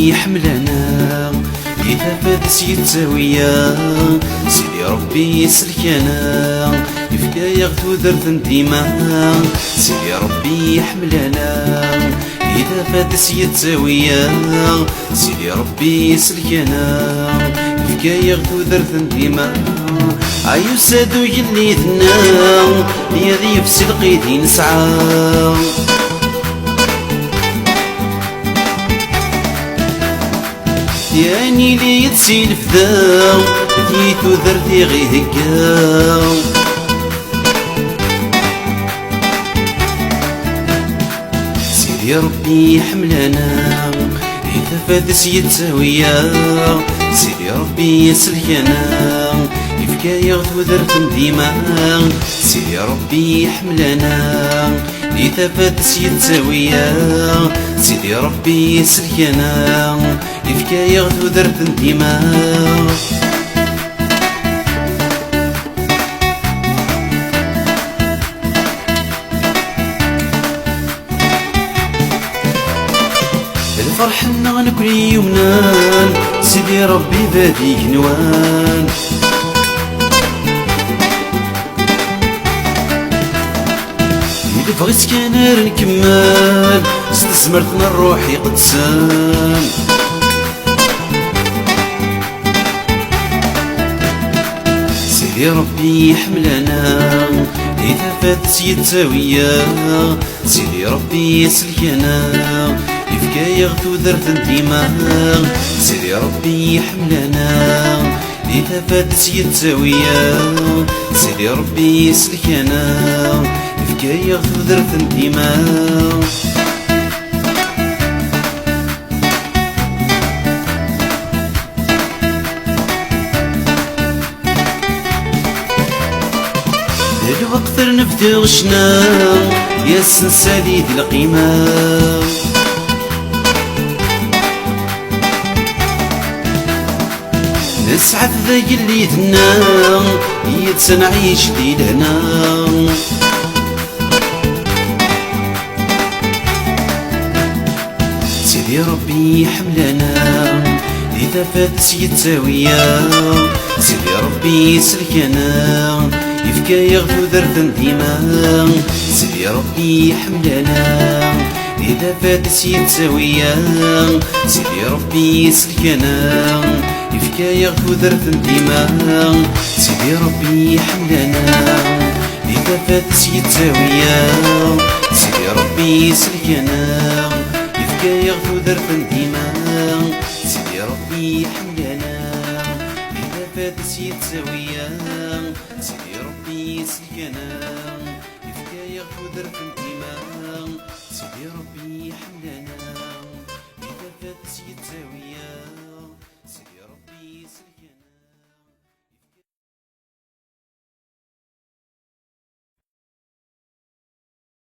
ربي يحملنا إذا فاتس يتساويا سيدي ربي يسلكنا يفكا يغتو درت ديما سيدي ربي يحملنا إذا فاتس يتساويا سيدي ربي يسلكنا يفكا يغتو درت ديما عيو سادو يليتنا يا ذي في لقيتي نسعى ياني لي يتسيلف ذا ديتو ذرتي غي هكا سيدي ربي يحملنا إذا فاتس يتساويا سيدي ربي يسلكنا يفكا يغتو ذرت ديما سيدي ربي يحملنا إذا فاتس يتساويا سيدي ربي يسلكنا يفكا يغتو درت ديما الفرح نغنكل يمنان سيدي ربي بادي نوان إذا بغيت كان نكمل استثمرتنا روحي قدسان سيدي ربي يحملنا إذا فاتس يتساويا سيدي ربي يسلكنا يفكا يغتو درت ديما سيدي ربي يحملنا إذا فاتس يتساويا سيدي ربي يسلكنا يفكا يغتو درت ديما الوقت نبدا غشنا يا السنسالي دي القيمة نسعد ذا اللي دنا يتسنعيش دي لهنا سيدي ربي يحملنا إذا فاتس يتساويا سيدي ربي يسلكنا يفكا يغتو درت ديما سيدي ربي يحملنا إذا فاتس يتساويا سيدي ربي يسلكنا يفكا يغتو درت ديما سيدي ربي يحملنا إذا فاتس يتساويا سيدي ربي يسلكنا يفكا يغتو درت ديما سيدي ربي يحملنا إذا فاتس يتساويا سيدي ربي يسلكنا يفكا يغتو درت ديما سيدي ربي يحملنا